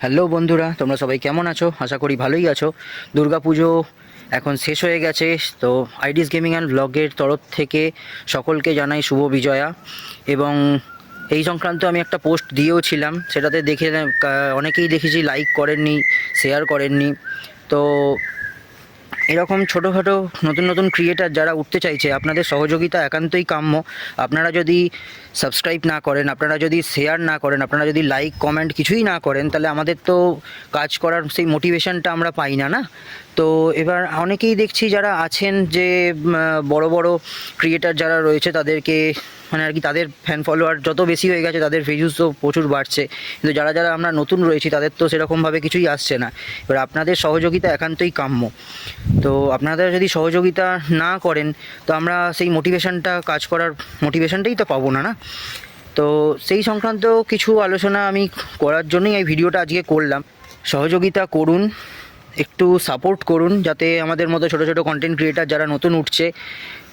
Hello বন্ধুরা, তোমরা সবাই কেমন আছো? আশা করি ভালোই আছো। দুর্গাপুজো এখন শেষ হয়ে গেছে, তো আইডিস গেমিং অ্যান্ড ব্লগের তরফ থেকে সকলকে জানাই শুভ বিজয়া। এবং এই সংক্রান্ত আমি একটা পোস্ট দিয়েও ছিলাম, সেটাতে দেখে অনেকেই দেখেছি লাইক করেননি, শেয়ার করেননি। তো এরকম ছোটোখাটো নতুন নতুন ক্রিয়েটার যারা উঠতে চাইছে, আপনাদের সহযোগিতা একান্তই কাম্য। আপনারা যদি সাবস্ক্রাইব না করেন, আপনারা যদি শেয়ার না করেন, আপনারা যদি লাইক কমেন্ট কিছুই না করেন, তাহলে আমাদের তো কাজ করার সেই মোটিভেশনটা আমরা পাই না। তো এবার অনেকেই দেখছি যারা আছেন যে বড় বড় ক্রিয়েটার যারা রয়েছে তাদেরকে মানে আর কি তাদের ফ্যান ফলোয়ার যত বেশি হয়ে গেছে তাদের ভিউজ তো প্রচুর বাড়ছে, কিন্তু যারা যারা আমরা নতুন রয়েছি তাদের তো সেরকমভাবে কিছুই আসছে না। এবার আপনাদের সহযোগিতা একান্তই কাম্য। তো আপনারা যদি সহযোগিতা না করেন তো আমরা সেই মোটিভেশনটা কাজ করার মোটিভেশনটাই তো পাবো না। তো সেই সংক্রান্ত কিছু আলোচনা আমি করার জন্যই এই ভিডিওটা আজকে করলাম। সহযোগিতা করুন, একটু সাপোর্ট করুন, যাতে আমাদের মতো ছোটো ছোটো কন্টেন্ট ক্রিয়েটার যারা নতুন উঠছে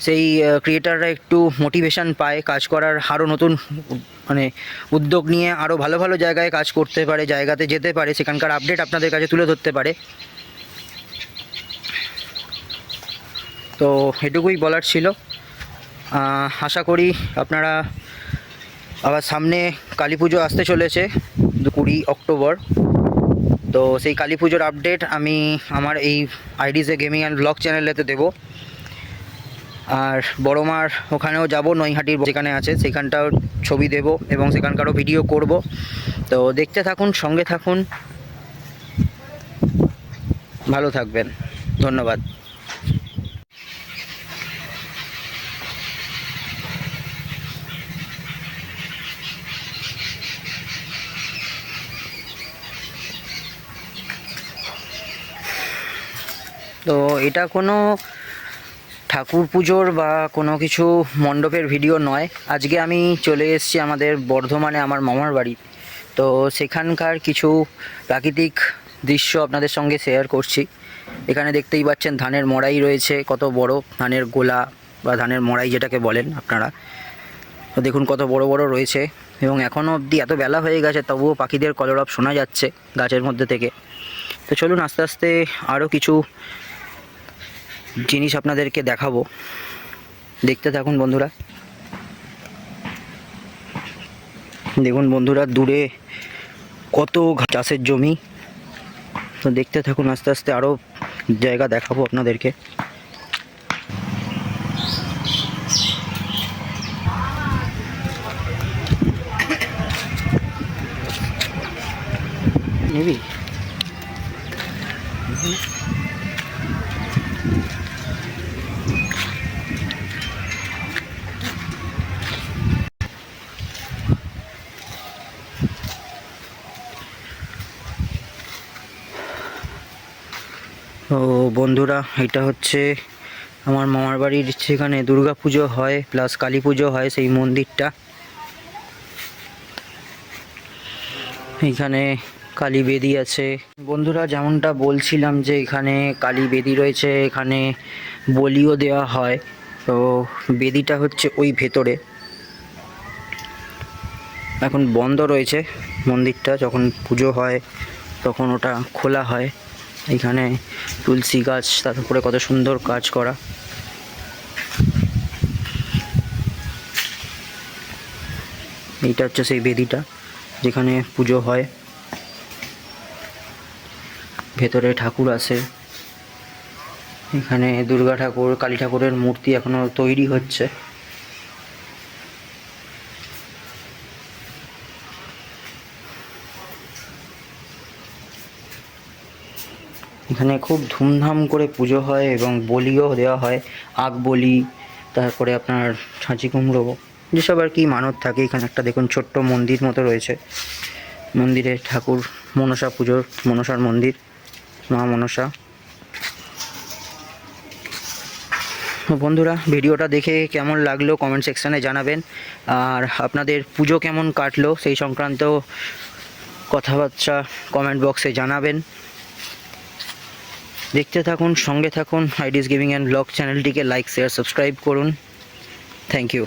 সেই ক্রিয়েটাররা একটু মোটিভেশন পায় কাজ করার, আরও নতুন মানে উদ্যোগ নিয়ে আরও ভালো ভালো জায়গায় কাজ করতে পারে, জায়গাতে যেতে পারে, সেখানকার আপডেট আপনাদের কাছে তুলে ধরতে পারে। তো এটুকুই বলার ছিল। আশা করি আপনারা আবার সামনে কালী পুজো আসতে চলেছে 20 অক্টোবর। তো সেই কালী পুজোর আপডেট আমি আমার এই আইডিসে গেমিং অ্যান্ড ব্লগ চ্যানেলেতে দেবো। আর বড়মার ওখানেও যাব, নৈহাটির যেখানে আছে সেখানটাও ছবি দেব এবং সেখানকারও ভিডিও করব। তো দেখতে থাকুন, সঙ্গে থাকুন, ভালো থাকবেন, ধন্যবাদ। তো এটা কোনো ঠাকুর পুজোর বা কোনো কিছু মণ্ডপের ভিডিও নয়। আজকে আমি চলে এসেছি আমাদের বর্ধমানে আমার মামার বাড়ি। তো সেখানকার কিছু প্রাকৃতিক দৃশ্য আপনাদের সঙ্গে শেয়ার করছি। এখানে দেখতেই পাচ্ছেন ধানের মড়াই রয়েছে, কত বড় ধানের গোলা বা ধানের মড়াই যেটাকে বলেন আপনারা। তো দেখুন কত বড় বড় রয়েছে, এবং এখনও অবধি এত বেলা হয়ে গেছে তবুও পাখিদের কলরব শোনা যাচ্ছে গাছের মধ্যে থেকে। তো চলুন আস্তে আস্তে আরও কিছু জিনিস আপনাদেরকে দেখাবো, দেখতে থাকুন বন্ধুরা। দেখুন বন্ধুরা, দূরে কত চাষের জমি। তো দেখতে থাকুন, আস্তে আস্তে আরও জায়গা দেখাবো আপনাদেরকে। নিবি তো বন্ধুরা, এটা হচ্ছে আমার মামার বাড়ির, সেখানে দুর্গা পুজো হয় প্লাস কালী পুজো হয়, সেই মন্দিরটা। এখানে কালী বেদি আছে বন্ধুরা, যেমনটা বলছিলাম যে এখানে কালী বেদি রয়েছে, এখানে বলিও দেওয়া হয়। তো বেদিটা হচ্ছে ওই ভেতরে, এখন বন্ধ রয়েছে মন্দিরটা, যখন পুজো হয় তখন ওটা খোলা হয়। এখানে তুলসী গাছ, তার উপরে কত সুন্দর কাজ করা। এইটা হচ্ছে সেই বেদিটা যেখানে পুজো হয়। ভেতরে ঠাকুর আছে, এখানে দুর্গা ঠাকুর, কালী ঠাকুরের মূর্তি এখনো তৈরি হচ্ছে। এখানে খুব ধুমধাম করে পুজো হয় এবং বলিও দেওয়া হয়, আগ বলি, তারপরে আপনার ছাঁচি কুমড়ো, যেসব আর কি মানত থাকে। এখানে একটা দেখুন ছোট্ট মন্দির মতো রয়েছে, মন্দিরে ঠাকুর, মনসা পুজোর, মনসার মন্দির, মা মনসা। বন্ধুরা, ভিডিওটা দেখে কেমন লাগলো কমেন্ট সেকশানে জানাবেন, আর আপনাদের পুজো কেমন কাটলো সেই সংক্রান্ত কথাবার্তা কমেন্ট বক্সে জানাবেন। দেখতে থাকুন, সঙ্গে থাকুন, আইডিস গেমিং অ্যান্ড ব্লগ চ্যানেলটিকে লাইক শেয়ার সাবস্ক্রাইব করুন। Thank you.